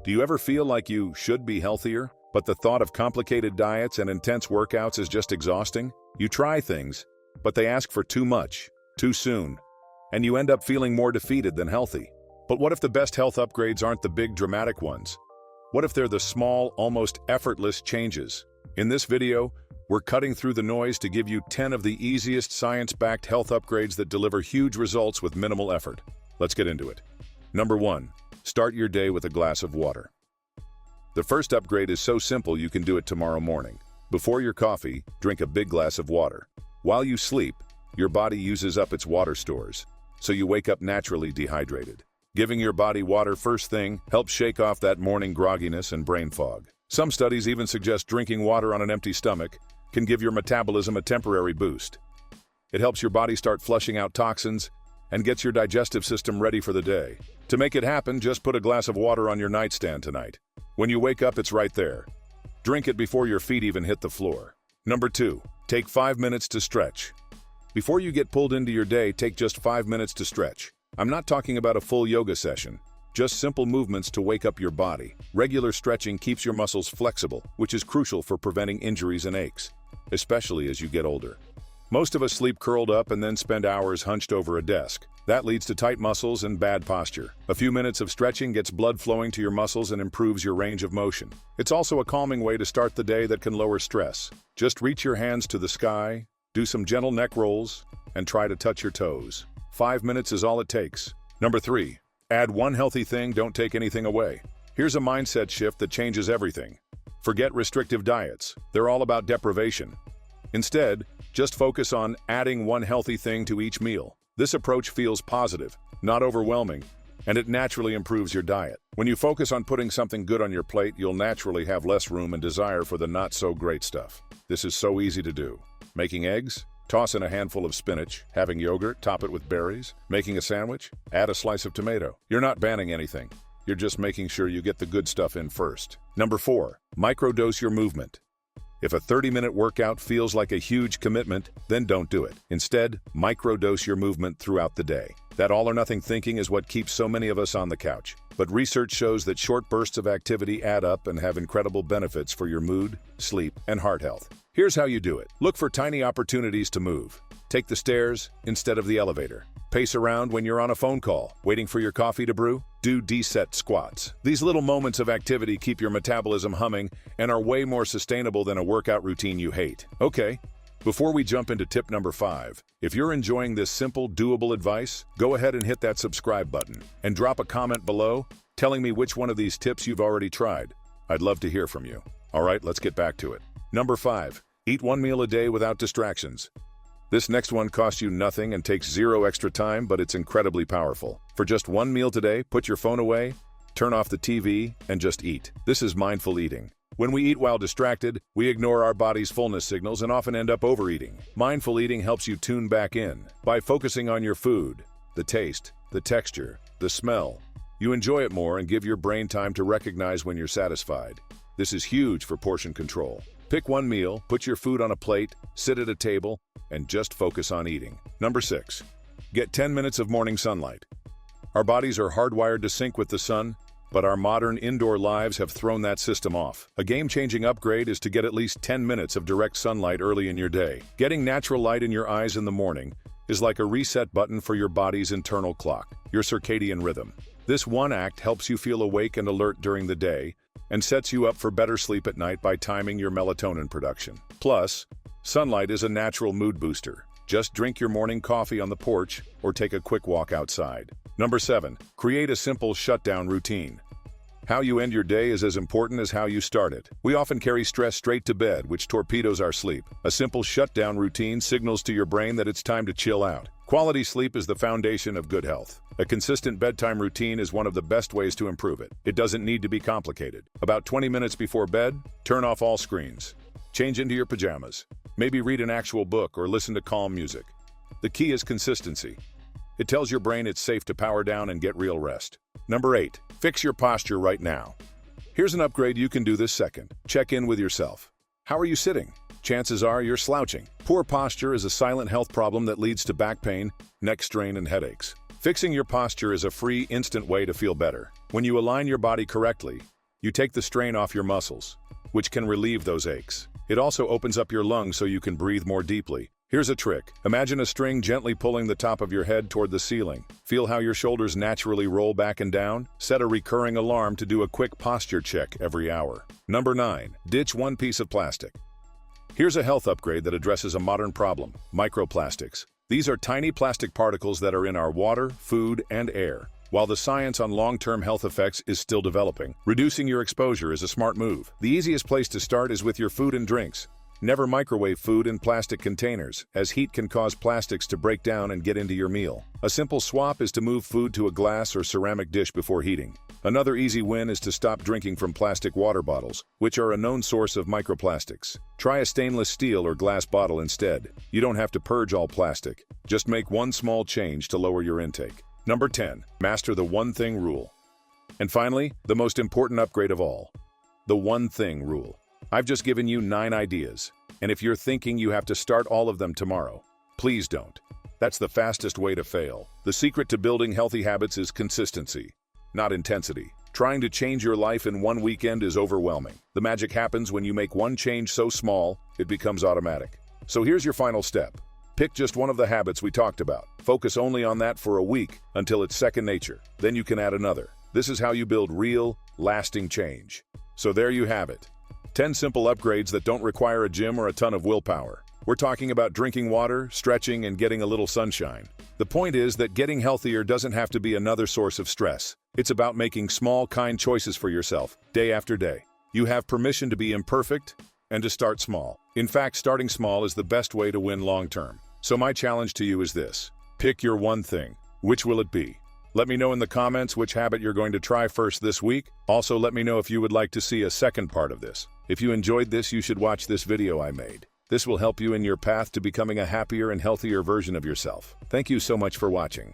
Do you ever feel like you should be healthier, but the thought of complicated diets and intense workouts is just exhausting? You try things, but they ask for too much, too soon, and you end up feeling more defeated than healthy. But what if the best health upgrades aren't the big dramatic ones? What if they're the small, almost effortless changes? In this video, we're cutting through the noise to give you 10 of the easiest science-backed health upgrades that deliver huge results with minimal effort. Let's get into it. Number 1. Start your day with a glass of water. The first upgrade is so simple you can do it tomorrow morning. Before your coffee, drink a big glass of water. While you sleep, your body uses up its water stores, so you wake up naturally dehydrated. Giving your body water first thing helps shake off that morning grogginess and brain fog. Some studies even suggest drinking water on an empty stomach can give your metabolism a temporary boost. It helps your body start flushing out toxins and gets your digestive system ready for the day. To make it happen, just put a glass of water on your nightstand tonight. When you wake up, it's right there. Drink it before your feet even hit the floor. Number 2. Take 5 minutes to stretch. Before you get pulled into your day, take just 5 minutes to stretch. I'm not talking about a full yoga session, just simple movements to wake up your body. Regular stretching keeps your muscles flexible, which is crucial for preventing injuries and aches, especially as you get older. Most of us sleep curled up and then spend hours hunched over a desk. That leads to tight muscles and bad posture. A few minutes of stretching gets blood flowing to your muscles and improves your range of motion. It's also a calming way to start the day that can lower stress. Just reach your hands to the sky, do some gentle neck rolls, and try to touch your toes. 5 minutes is all it takes. Number 3. Add one healthy thing, don't take anything away. Here's a mindset shift that changes everything. Forget restrictive diets. They're all about deprivation. Instead, just focus on adding one healthy thing to each meal. This approach feels positive, not overwhelming, and it naturally improves your diet. When you focus on putting something good on your plate, you'll naturally have less room and desire for the not-so-great stuff. This is so easy to do. Making eggs? Toss in a handful of spinach. Having yogurt? Top it with berries. Making a sandwich? Add a slice of tomato. You're not banning anything. You're just making sure you get the good stuff in first. Number 4. Microdose your movement. If a 30-minute workout feels like a huge commitment, then don't do it. Instead, microdose your movement throughout the day. That all-or-nothing thinking is what keeps so many of us on the couch. But research shows that short bursts of activity add up and have incredible benefits for your mood, sleep, and heart health. Here's how you do it. Look for tiny opportunities to move. Take the stairs instead of the elevator. Pace around when you're on a phone call, waiting for your coffee to brew. Do D-set squats. These little moments of activity keep your metabolism humming and are way more sustainable than a workout routine you hate. Okay, before we jump into tip number 5, if you're enjoying this simple, doable advice, go ahead and hit that subscribe button and drop a comment below telling me which one of these tips you've already tried. I'd love to hear from you. All right, let's get back to it. Number 5. Eat one meal a day without distractions. This next one costs you nothing and takes zero extra time, but it's incredibly powerful. For just one meal today, put your phone away, turn off the TV, and just eat. This is mindful eating. When we eat while distracted, we ignore our body's fullness signals and often end up overeating. Mindful eating helps you tune back in. By focusing on your food, the taste, the texture, the smell, you enjoy it more and give your brain time to recognize when you're satisfied. This is huge for portion control. Pick one meal, put your food on a plate, sit at a table, and just focus on eating. Number 6. Get 10 minutes of morning sunlight. Our bodies are hardwired to sync with the sun, but our modern indoor lives have thrown that system off. A game-changing upgrade is to get at least 10 minutes of direct sunlight early in your day. Getting natural light in your eyes in the morning is like a reset button for your body's internal clock, your circadian rhythm. This one act helps you feel awake and alert during the day and sets you up for better sleep at night by timing your melatonin production. Plus, sunlight is a natural mood booster. Just drink your morning coffee on the porch or take a quick walk outside. Number 7. Create a simple shutdown routine. How you end your day is as important as how you start it. We often carry stress straight to bed, which torpedoes our sleep. A simple shutdown routine signals to your brain that it's time to chill out. Quality sleep is the foundation of good health. A consistent bedtime routine is one of the best ways to improve it. It doesn't need to be complicated. About 20 minutes before bed, turn off all screens. Change into your pajamas. Maybe read an actual book or listen to calm music. The key is consistency. It tells your brain it's safe to power down and get real rest. Number 8. Fix your posture right now. Here's an upgrade you can do this second. Check in with yourself. How are you sitting? Chances are you're slouching. Poor posture is a silent health problem that leads to back pain, neck strain, and headaches. Fixing your posture is a free, instant way to feel better. When you align your body correctly, You take the strain off your muscles, which can relieve those aches. It also opens up your lungs so you can breathe more deeply. Here's a trick. Imagine a string gently pulling the top of your head toward the ceiling. Feel how your shoulders naturally roll back and down? Set a recurring alarm to do a quick posture check every hour. Number 9. Ditch one piece of plastic. Here's a health upgrade that addresses a modern problem: microplastics. These are tiny plastic particles that are in our water, food, and air. While the science on long-term health effects is still developing, reducing your exposure is a smart move. The easiest place to start is with your food and drinks. Never microwave food in plastic containers, as heat can cause plastics to break down and get into your meal. A simple swap is to move food to a glass or ceramic dish before heating. Another easy win is to stop drinking from plastic water bottles, which are a known source of microplastics. Try a stainless steel or glass bottle instead. You don't have to purge all plastic. Just make one small change to lower your intake. Number 10. Master the one thing rule. And finally, the most important upgrade of all: the one thing rule. I've just given you 9 ideas, and if you're thinking you have to start all of them tomorrow, please don't. That's the fastest way to fail. The secret to building healthy habits is consistency, not intensity. Trying to change your life in one weekend is overwhelming. The magic happens when you make one change so small, it becomes automatic. So here's your final step. Pick just one of the habits we talked about. Focus only on that for a week until it's second nature. Then you can add another. This is how you build real, lasting change. So there you have it. 10 simple upgrades that don't require a gym or a ton of willpower. We're talking about drinking water, stretching, and getting a little sunshine. The point is that getting healthier doesn't have to be another source of stress. It's about making small, kind choices for yourself, day after day. You have permission to be imperfect and to start small. In fact, starting small is the best way to win long-term. So my challenge to you is this: pick your one thing. Which will it be? Let me know in the comments which habit you're going to try first this week. Also, let me know if you would like to see a second part of this. If you enjoyed this, you should watch this video I made. This will help you in your path to becoming a happier and healthier version of yourself. Thank you so much for watching.